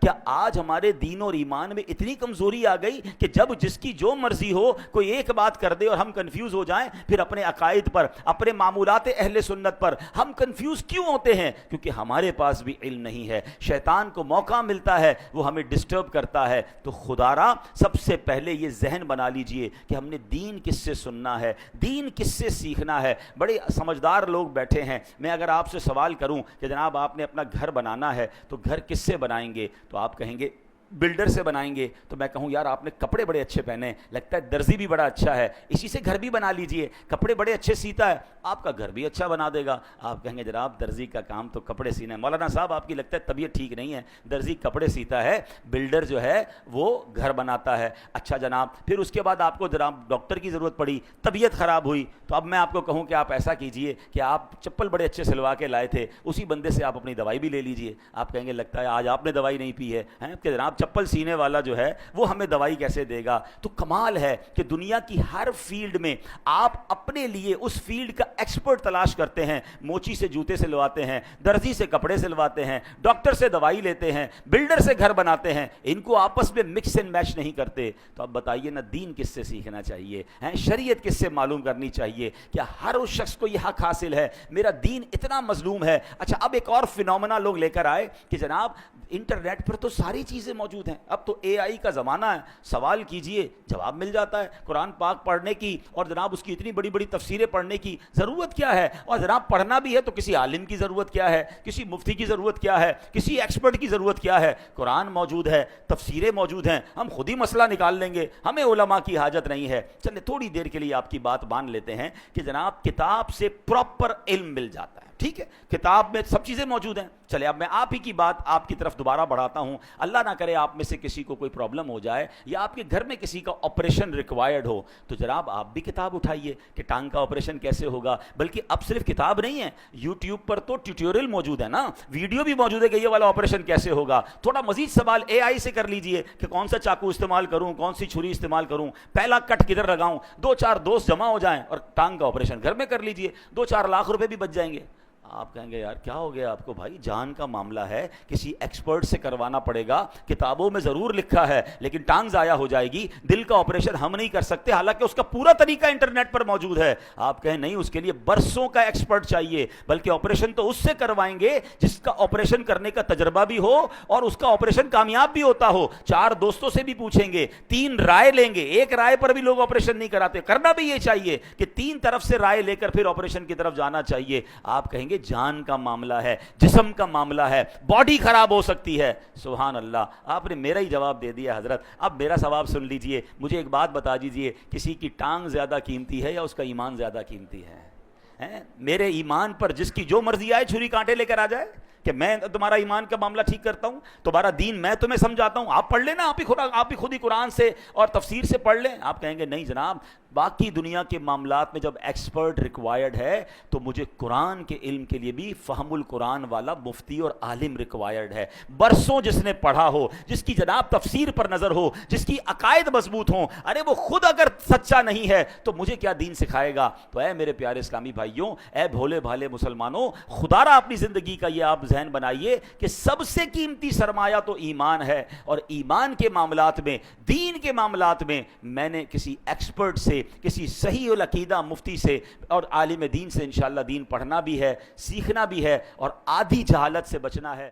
کیا آج ہمارے دین اور ایمان میں اتنی کمزوری آ گئی کہ جب جس کی جو مرضی ہو کوئی ایک بات کر دے اور ہم کنفیوز ہو جائیں؟ پھر اپنے عقائد پر، اپنے معمولات اہل سنت پر ہم کنفیوز کیوں ہوتے ہیں؟ کیونکہ ہمارے پاس بھی علم نہیں ہے، شیطان کو موقع ملتا ہے، وہ ہمیں ڈسٹرب کرتا ہے۔ تو خدا را سب سے پہلے یہ ذہن بنا لیجئے کہ ہم نے دین کس سے سننا ہے، دین کس سے سیکھنا ہے۔ بڑے سمجھدار لوگ بیٹھے ہیں، میں اگر آپ سے سوال کروں کہ جناب آپ نے اپنا گھر بنانا ہے تو گھر کس سے بنائیں گے؟ تو آپ کہیں گے بلڈر سے بنائیں گے۔ تو میں کہوں یار آپ نے کپڑے بڑے اچھے پہنے، لگتا ہے درزی بھی بڑا اچھا ہے، اسی سے گھر بھی بنا لیجئے، کپڑے بڑے اچھے سیتا ہے، آپ کا گھر بھی اچھا بنا دے گا۔ آپ کہیں گے جناب درزی کا کام تو کپڑے سینا ہے۔ مولانا صاحب آپ کی لگتا ہے طبیعت ٹھیک نہیں ہے، درزی کپڑے سیتا ہے، بلڈر جو ہے وہ گھر بناتا ہے۔ اچھا جناب، پھر اس کے بعد آپ کو جناب ڈاکٹر کی ضرورت پڑی، طبیعت خراب ہوئی، تو اب میں آپ کو کہوں کہ آپ ایسا کیجئے کہ آپ چپل بڑے اچھے سلوا کے لائے تھے، اسی بندے سے آپ اپنی دوائی بھی لے لیجئے۔ آپ کہیں گے لگتا ہے آج آپ نے دوائی نہیں پی ہے کہ جناب چپل سینے والا جو ہے وہ ہمیں دوائی کیسے دے گا؟ تو کمال ہے کہ دنیا کی ہر فیلڈ میں آپ اپنے لیے اس فیلڈ کا ایکسپرٹ تلاش کرتے ہیں۔ موچی سے جوتے سلواتے ہیں، درزی سے کپڑے سلواتے ہیں، ڈاکٹر سے دوائی لیتے ہیں، بلڈر سے گھر بناتے ہیں، ان کو آپس میں مکس اینڈ میچ نہیں کرتے۔ تو اب بتائیے نا دین کس سے سیکھنا چاہیے، شریعت کس سے معلوم کرنی چاہیے؟ کیا ہر اس شخص کو یہ حق حاصل ہے؟ میرا دین اتنا مظلوم ہے۔ اچھا اب ایک اور فینومنا لوگ لے کر آئے کہ جناب انٹرنیٹ پر تو ساری چیزیں موجود ہیں، اب تو اے آئی کا زمانہ ہے، سوال کیجئے جواب مل جاتا ہے۔ قرآن پاک پڑھنے کی اور جناب اس کی اتنی بڑی بڑی تفسیریں پڑھنے کی ضرورت کیا ہے؟ اور جناب پڑھنا بھی ہے تو کسی عالم کی ضرورت کیا ہے، کسی مفتی کی ضرورت کیا ہے، کسی ایکسپرٹ کی ضرورت کیا ہے؟ قرآن موجود ہے، تفسیریں موجود ہیں، ہم خود ہی مسئلہ نکال لیں گے، ہمیں علماء کی حاجت نہیں ہے۔ چلے تھوڑی دیر کے لیے آپ کی بات مان لیتے ہیں کہ جناب کتاب سے پراپر علم مل جاتا ہے، ٹھیک ہے، کتاب میں سب چیزیں موجود ہیں۔ چلے اب میں آپ ہی کی بات آپ کی طرف دوبارہ بڑھاتا ہوں، اللہ نہ کرے آپ میں سے کسی کو کوئی پرابلم ہو جائے یا آپ کے گھر میں کسی کا آپریشن ریکوائرڈ ہو، تو جناب آپ بھی کتاب اٹھائیے کہ ٹانگ کا آپریشن کیسے ہوگا۔ بلکہ اب صرف کتاب نہیں ہے، یوٹیوب پر تو ٹیوٹوریل موجود ہے نا، ویڈیو بھی موجود ہے کہ یہ والا آپریشن کیسے ہوگا۔ تھوڑا مزید سوال اے آئی سے کر لیجئے کہ کون سا چاقو استعمال کروں، کون سی چھری استعمال کروں، پہلا کٹ کدھر لگاؤں، دو چار دوست جمع ہو جائیں اور ٹانگ کا آپریشن گھر میں کر لیجئے، 2-4 لاکھ روپے بھی بچ جائیں گے۔ آپ کہیں گے یار کیا ہو گیا آپ کو؟ بھائی جان کا معاملہ ہے، کسی ایکسپرٹ سے کروانا پڑے گا، کتابوں میں ضرور لکھا ہے لیکن ٹانگ ضائع ہو جائے گی، دل کا آپریشن ہم نہیں کر سکتے، حالانکہ اس کا پورا طریقہ انٹرنیٹ پر موجود ہے۔ آپ کہیں نہیں، اس کے لیے برسوں کا ایکسپرٹ چاہیے، بلکہ آپریشن تو اس سے کروائیں گے جس کا آپریشن کرنے کا تجربہ بھی ہو اور اس کا آپریشن کامیاب بھی ہوتا ہو۔ 4 دوستوں سے بھی پوچھیں گے، 3 رائے لیں گے، ایک رائے پر بھی لوگ آپریشن نہیں کراتے۔ کرنا بھی یہ چاہیے کہ 3 طرف سے رائے لے کر پھر آپریشن کی طرف جانا چاہیے۔ آپ کہیں گے جان کا معاملہ ہے، جسم کا معاملہ ہے، باڈی خراب ہو سکتی ہے۔ سبحان اللہ، آپ نے میرا ہی جواب دے دیا حضرت۔ اب میرا ثواب سن لیجئے، مجھے ایک بات بتا دیجئے، کسی کی ٹانگ زیادہ قیمتی ہے یا اس کا ایمان زیادہ قیمتی ہے؟ میرے ایمان پر جس کی جو مرضی آئے چھری کانٹے لے کر آ جائے کہ میں تمہارا ایمان کا معاملہ ٹھیک کرتا ہوں، تمہارا دین میں تمہیں سمجھاتا ہوں، آپ پڑھ لیں نا، آپ ہی خود ہی قرآن سے اور تفسیر سے پڑھ لیں۔ آپ کہیں گے نہیں جناب، باقی دنیا کے معاملات میں جب ایکسپرٹ ریکوائرڈ ہے تو مجھے قرآن کے علم کے لیے بھی فہم القرآن والا مفتی اور عالم ریکوائرڈ ہے، برسوں جس نے پڑھا ہو، جس کی جناب تفسیر پر نظر ہو، جس کی عقائد مضبوط ہوں۔ ارے وہ خود اگر سچا نہیں ہے تو مجھے کیا دین سکھائے گا؟ تو اے میرے پیارے اسلامی بھائیوں، اے بھولے بھالے مسلمانوں، خدا را اپنی زندگی کا یہ آپ ذہن بنائیے کہ سب سے قیمتی سرمایہ تو ایمان ہے، اور ایمان کے معاملات میں، دین کے معاملات میں میں نے کسی ایکسپرٹ سے، کسی صحیح العقیدہ مفتی سے اور عالم دین سے انشاءاللہ دین پڑھنا بھی ہے، سیکھنا بھی ہے، اور آدھی جہالت سے بچنا ہے۔